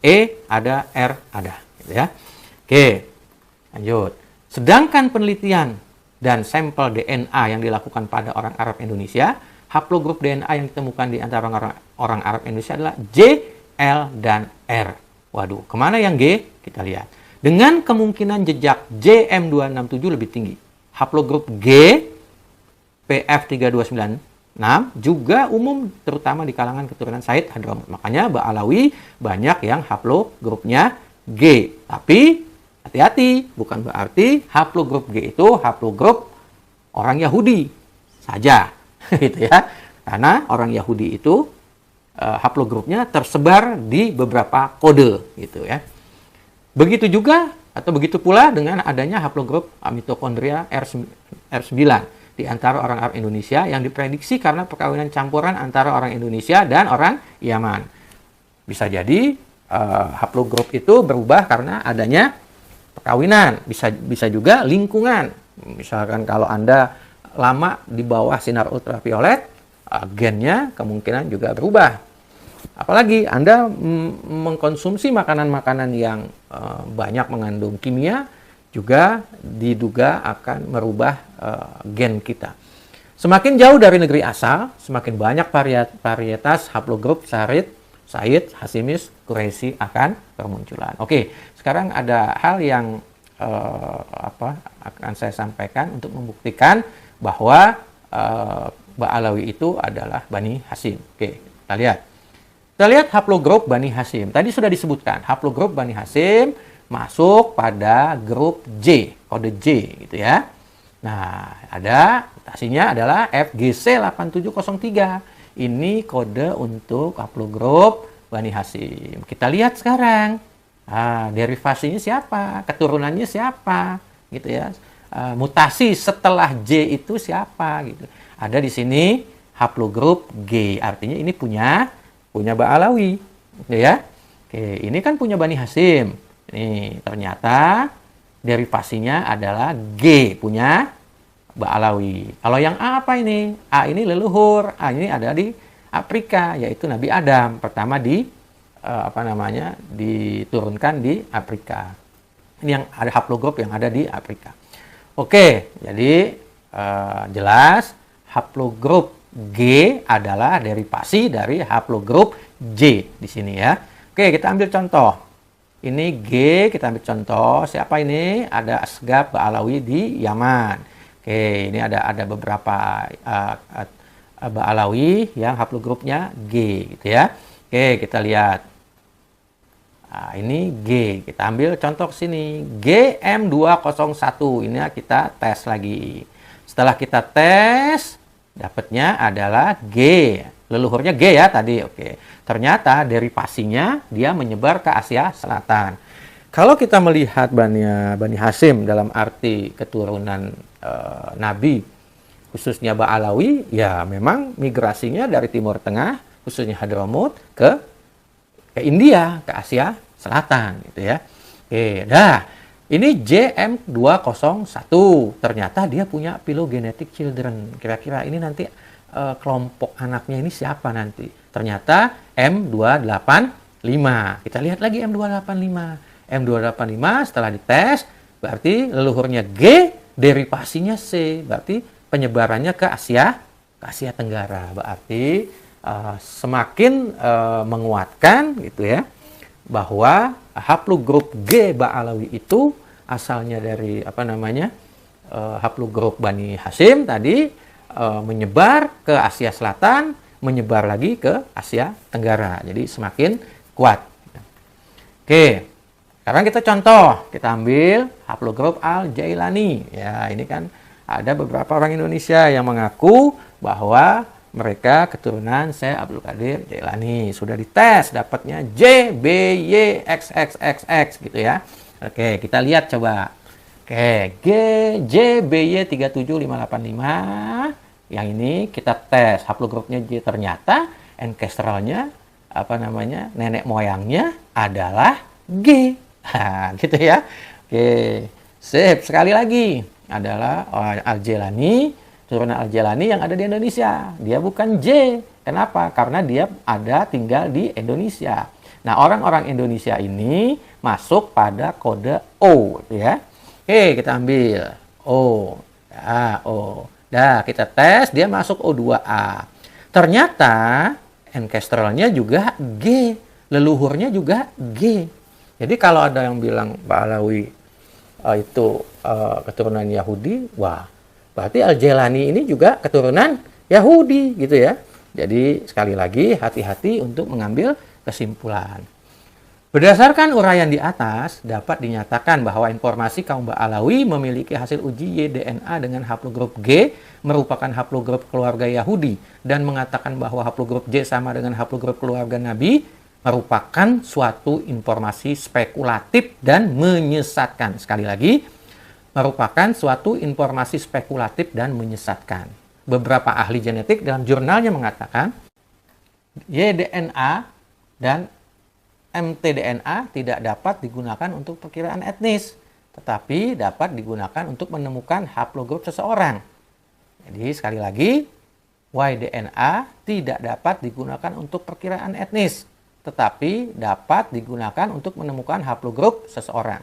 E ada, R ada, gitu ya. Oke, lanjut. Sedangkan penelitian dan sampel DNA yang dilakukan pada orang Arab Indonesia, haplogrup DNA yang ditemukan di antara orang Arab Indonesia adalah J, L, dan R. Waduh, kemana yang G? Kita lihat. Dengan kemungkinan jejak JM267 lebih tinggi. Haplogrup G, PF3296, juga umum terutama di kalangan keturunan Said Hadramut. Makanya Ba'alawi banyak yang haplogrupnya G. Tapi hati-hati, bukan berarti haplogrup G itu haplogrup orang Yahudi saja, gitu ya. Karena orang Yahudi itu haplogrupnya tersebar di beberapa kode, gitu ya. Begitu juga atau begitu pula dengan adanya haplogrup mitokondria R9 di antara orang Arab Indonesia yang diprediksi karena perkawinan campuran antara orang Indonesia dan orang Yaman. Bisa jadi haplogrup itu berubah karena adanya perkawinan, bisa juga lingkungan. Misalkan kalau Anda lama di bawah sinar ultraviolet, gennya kemungkinan juga berubah. Apalagi Anda mengkonsumsi makanan-makanan yang banyak mengandung kimia, juga diduga akan merubah gen kita. Semakin jauh dari negeri asal, semakin banyak varietas haplogrup Said, Hashimis, Quraisy akan bermunculan. Oke, sekarang ada hal yang akan saya sampaikan untuk membuktikan bahwa Ba'alawi itu adalah Bani Hashim. Oke, kita lihat. Kita lihat haplogrup Bani Hashim. Tadi sudah disebutkan, haplogrup Bani Hashim masuk pada grup J, kode J gitu ya. Nah, ada mutasinya adalah FGC8703. Ini kode untuk haplogrup Bani Hashim. Kita lihat sekarang. Derivasinya siapa? Keturunannya siapa? Gitu ya. Mutasi setelah J itu siapa gitu. Ada di sini haplogrup G. Artinya ini punya Ba'alawi, gitu ya. Oke, ini kan punya Bani Hashim. Ini ternyata derivasinya adalah G, punya Ba'alawi. Kalau yang A apa ini? A ini leluhur. A ini ada di Afrika, yaitu Nabi Adam. Pertama diturunkan di Afrika. Ini yang ada haplogrup yang ada di Afrika. Oke, jadi jelas haplogrup G adalah derivasi dari haplogrup J di sini ya. Oke, kita ambil contoh. Ini G, kita ambil contoh. Siapa ini? Ada Asgab Ba'alawi di Yaman. Oke, ini ada beberapa Ba'alawi yang haplogrupnya G gitu ya. Oke, kita lihat. Ini G. Kita ambil contoh sini. GM201. Ini kita tes lagi. Setelah kita tes, dapatnya adalah G. Leluhurnya G ya tadi. Oke. Ternyata derivasinya dia menyebar ke Asia Selatan. Kalau kita melihat Bani Hashim dalam arti keturunan Nabi, khususnya Ba'alawi, ya memang migrasinya dari Timur Tengah, khususnya Hadramut, ke India, ke Asia Selatan gitu ya. Oke, ini JM201. Ternyata dia punya phylogenetic children. Kira-kira ini nanti kelompok anaknya ini siapa nanti? Ternyata M285. Kita lihat lagi M285. M285 setelah dites berarti leluhurnya G, derivasinya C. Berarti penyebarannya ke Asia Tenggara. Berarti semakin menguatkan gitu ya, bahwa haplogrup G Ba'alawi itu asalnya dari haplogrup Bani Hashim tadi, menyebar ke Asia Selatan, menyebar lagi ke Asia Tenggara. Jadi semakin kuat. Oke, sekarang kita contoh, kita ambil haplogrup Al-Jailani. Ya, ini kan ada beberapa orang Indonesia yang mengaku bahwa mereka keturunan Syekh Abdul Qadir Jailani. Sudah dites, dapatnya J, B, Y, X, X, X, X gitu ya. Oke, kita lihat coba. Oke, G, J, B, Y 37585. Yang ini kita tes haplogrupnya J, ternyata ancestralnya nenek moyangnya adalah G. Gitu ya. Oke, sip. Sekali lagi adalah Al-Jailani, turunan Al-Jailani yang ada di Indonesia. Dia bukan J. Kenapa? Karena dia tinggal di Indonesia. Nah, orang-orang Indonesia ini masuk pada kode O, gitu ya. Oke, kita ambil O. Ya, O. Dah, kita tes, dia masuk O2A. Ternyata enkestrelnya juga G, leluhurnya juga G. Jadi kalau ada yang bilang Pak Alawi itu keturunan Yahudi, wah, berarti Al-Jailani ini juga keturunan Yahudi, gitu ya. Jadi sekali lagi hati-hati untuk mengambil kesimpulan. Berdasarkan uraian di atas, dapat dinyatakan bahwa informasi kaum Ba'alawi memiliki hasil uji Y-DNA dengan haplogrup G merupakan haplogrup keluarga Yahudi dan mengatakan bahwa haplogrup J sama dengan haplogrup keluarga Nabi merupakan suatu informasi spekulatif dan menyesatkan. Sekali lagi, merupakan suatu informasi spekulatif dan menyesatkan. Beberapa ahli genetik dalam jurnalnya mengatakan Y-DNA dan mtDNA tidak dapat digunakan untuk perkiraan etnis, tetapi dapat digunakan untuk menemukan haplogrup seseorang. Jadi sekali lagi, Y-DNA tidak dapat digunakan untuk perkiraan etnis, tetapi dapat digunakan untuk menemukan haplogrup seseorang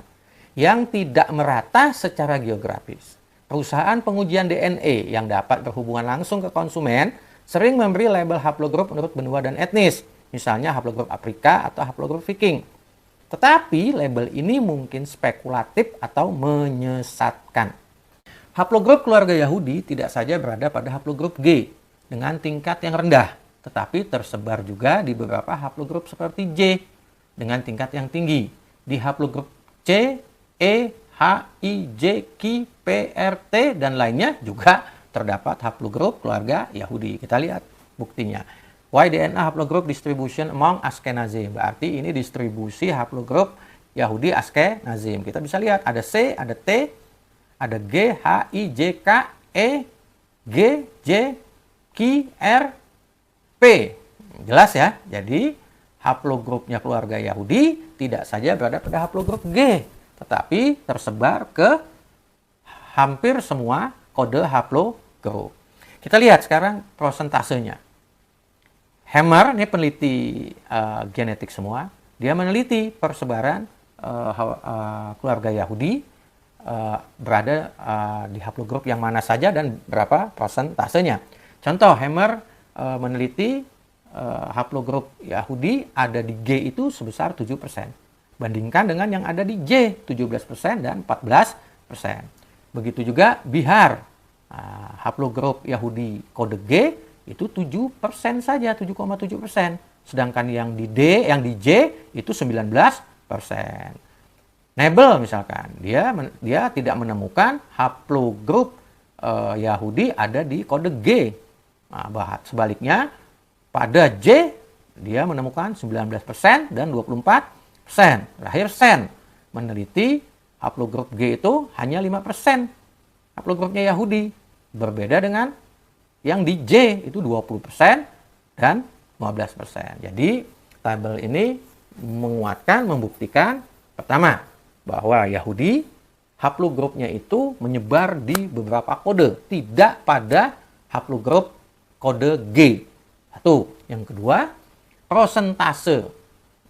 yang tidak merata secara geografis. Perusahaan pengujian DNA yang dapat berhubungan langsung ke konsumen sering memberi label haplogrup menurut benua dan etnis, misalnya haplogrup Afrika atau haplogrup Viking. Tetapi label ini mungkin spekulatif atau menyesatkan. Haplogrup keluarga Yahudi tidak saja berada pada haplogrup G dengan tingkat yang rendah, tetapi tersebar juga di beberapa haplogrup seperti J dengan tingkat yang tinggi. Di haplogrup C, E, H, I, J, Q, P, R, T, dan lainnya juga terdapat haplogrup keluarga Yahudi. Kita lihat buktinya. Y-DNA haplogroup distribution among Ashkenazim. Berarti ini distribusi haplogroup Yahudi Ashkenazim. Kita bisa lihat ada C, ada T, ada G, H, I, J, K, E, G, J, Q, R, P. Jelas ya? Jadi haplogrupnya keluarga Yahudi tidak saja berada pada haplogrup G, tetapi tersebar ke hampir semua kode haplogroup. Kita lihat sekarang prosentasenya. Hammer, ini peneliti genetik semua, dia meneliti persebaran keluarga Yahudi berada di haplogrup yang mana saja dan berapa prosentasenya. Contoh, Hammer meneliti haplogrup Yahudi ada di G itu sebesar 7%. Bandingkan dengan yang ada di J, 17% dan 14%. Begitu juga Bihar, haplogrup Yahudi kode G, itu 7% saja, 7,7%. Sedangkan yang di D, yang di J itu 19%. Nebel misalkan, dia tidak menemukan haplogrup Yahudi ada di kode G. Nah, sebaliknya pada J dia menemukan 19% dan 24%. Terakhir Sen meneliti haplogrup G itu hanya 5% haplogrupnya Yahudi. Berbeda dengan yang di J itu 20% dan 15%. Jadi tabel ini menguatkan, membuktikan pertama bahwa Yahudi haplogrupnya itu menyebar di beberapa kode, tidak pada haplogrup kode G. Satu. Yang kedua, prosentase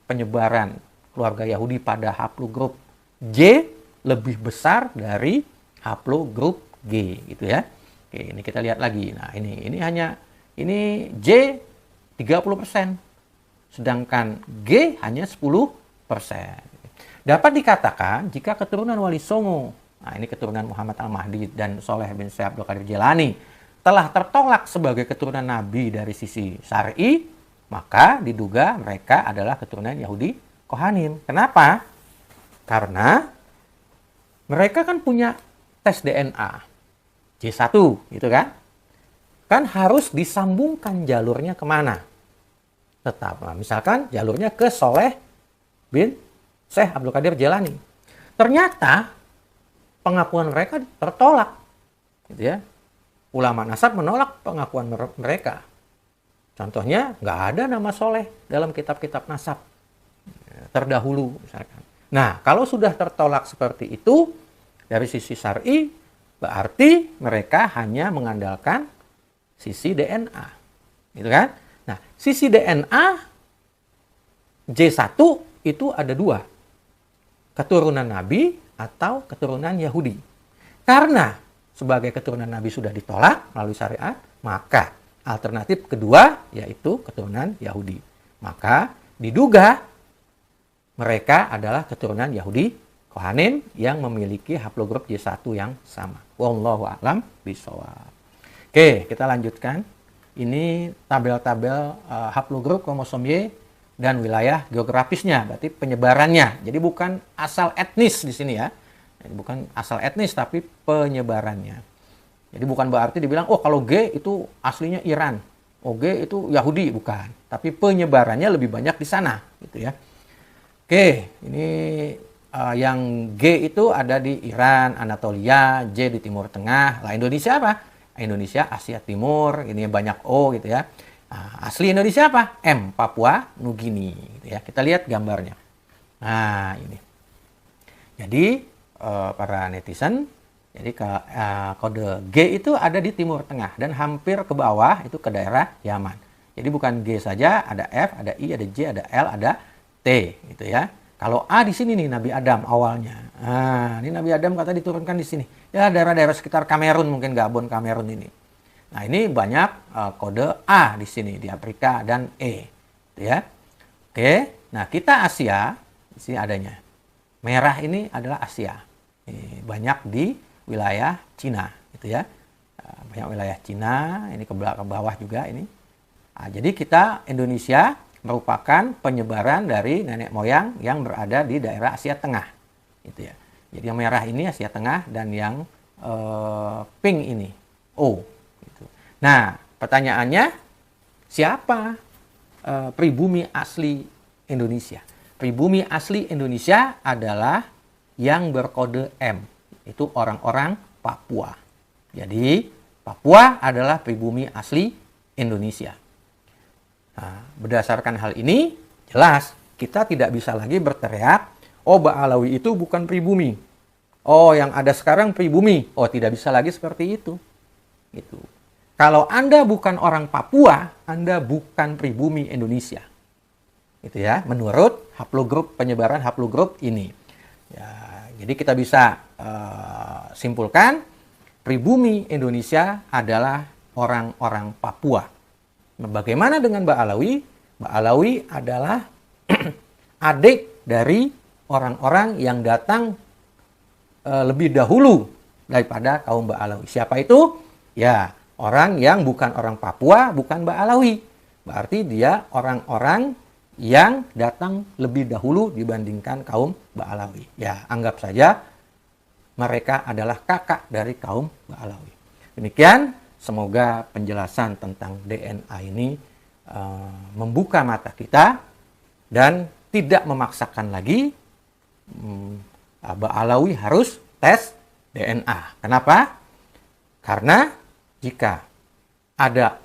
penyebaran keluarga Yahudi pada haplogrup J lebih besar dari haplogrup G, gitu ya. Oke, ini kita lihat lagi. Nah, ini J 30%, sedangkan G hanya 10%. Dapat dikatakan jika keturunan Wali Songo, nah ini keturunan Muhammad Al-Mahdi dan Soleh bin Syekh Abdul Qadir Jilani, telah tertolak sebagai keturunan Nabi dari sisi syar'i, maka diduga mereka adalah keturunan Yahudi Kohanim. Kenapa? Karena mereka kan punya tes DNA. J1, gitu kan? Kan harus disambungkan jalurnya kemana? Tetap, misalkan jalurnya ke Soleh bin Syekh Abdul Qadir Jilani. Ternyata pengakuan mereka tertolak, gitu ya. Ulama nasab menolak pengakuan mereka. Contohnya, nggak ada nama Soleh dalam kitab-kitab nasab terdahulu, misalkan. Nah, kalau sudah tertolak seperti itu dari sisi syar'i, berarti mereka hanya mengandalkan sisi DNA, gitu kan? Nah, sisi DNA J1 itu ada dua. Keturunan Nabi atau keturunan Yahudi. Karena sebagai keturunan Nabi sudah ditolak melalui syariat, maka alternatif kedua yaitu keturunan Yahudi. Maka diduga mereka adalah keturunan Yahudi Kohanim yang memiliki haplogrup J1 yang sama. Wallahu a'lam bishawab. Oke, kita lanjutkan. Ini tabel-tabel haplogrup kromosom Y dan wilayah geografisnya, berarti penyebarannya. Jadi bukan asal etnis di sini ya. Jadi bukan asal etnis tapi penyebarannya. Jadi bukan berarti dibilang, oh kalau G itu aslinya Iran. Oh G itu Yahudi, bukan. Tapi penyebarannya lebih banyak di sana. Gitu ya. Oke, ini yang G itu ada di Iran, Anatolia, J di Timur Tengah. Lah Indonesia apa? Indonesia Asia Timur, ini banyak O gitu ya. Asli Indonesia apa? M, Papua Nugini. Gitu ya. Kita lihat gambarnya. Nah ini. Jadi para netizen, jadi kode G itu ada di Timur Tengah dan hampir ke bawah itu ke daerah Yaman. Jadi bukan G saja, ada F, ada I, ada J, ada L, ada T gitu ya. Kalau A di sini nih Nabi Adam awalnya. Nah, ini Nabi Adam kata diturunkan di sini. Ya daerah-daerah sekitar Kamerun, mungkin Gabon, Kamerun ini. Nah, ini banyak kode A di sini di Afrika dan E gitu ya. Oke. Nah, kita Asia di sini adanya. Merah ini adalah Asia. Banyak di wilayah Cina gitu ya. Banyak wilayah Cina, ini ke bawah juga ini. Nah, jadi kita Indonesia merupakan penyebaran dari nenek moyang yang berada di daerah Asia Tengah gitu ya. Jadi yang merah ini Asia Tengah dan yang pink ini O gitu. Nah, pertanyaannya siapa pribumi asli Indonesia? Pribumi asli Indonesia adalah yang berkode M, itu orang-orang Papua. Jadi Papua adalah pribumi asli Indonesia. Nah, berdasarkan hal ini, jelas kita tidak bisa lagi berteriak, oh Ba'alawi itu bukan pribumi. Oh yang ada sekarang pribumi. Oh tidak bisa lagi seperti itu. Gitu. Kalau Anda bukan orang Papua, Anda bukan pribumi Indonesia. Gitu ya, menurut haplogrup penyebaran haplogrup ini. Ya, jadi kita bisa simpulkan pribumi Indonesia adalah orang-orang Papua. Nah, bagaimana dengan Ba'alawi? Ba'alawi adalah adik dari orang-orang yang datang lebih dahulu daripada kaum Ba'alawi. Siapa itu? Ya, orang yang bukan orang Papua, bukan Ba'alawi. Berarti dia orang-orang yang datang lebih dahulu dibandingkan kaum Ba'alawi. Ya, anggap saja mereka adalah kakak dari kaum Ba'alawi. Demikian, semoga penjelasan tentang DNA ini membuka mata kita dan tidak memaksakan lagi Ba'alawi harus tes DNA. Kenapa? Karena jika ada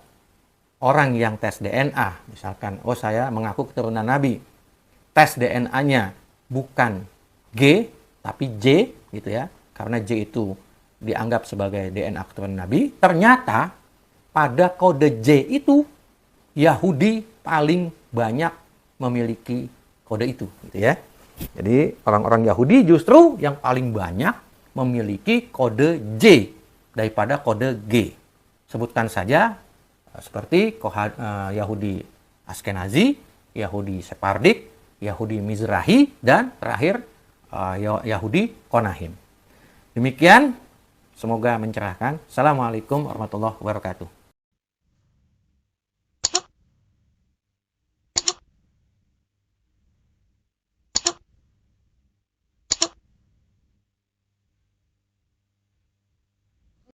orang yang tes DNA, misalkan, oh saya mengaku keturunan Nabi, tes DNA-nya bukan G, tapi J, gitu ya, karena J itu dianggap sebagai DNA keturunan Nabi, ternyata pada kode J itu, Yahudi paling banyak memiliki kode itu, gitu ya. Jadi orang-orang Yahudi justru yang paling banyak memiliki kode J daripada kode G. Sebutkan saja seperti Yahudi Askenazi, Yahudi Separdik, Yahudi Mizrahi, dan terakhir Yahudi Konahim. Demikian, semoga mencerahkan. Assalamualaikum warahmatullahi wabarakatuh.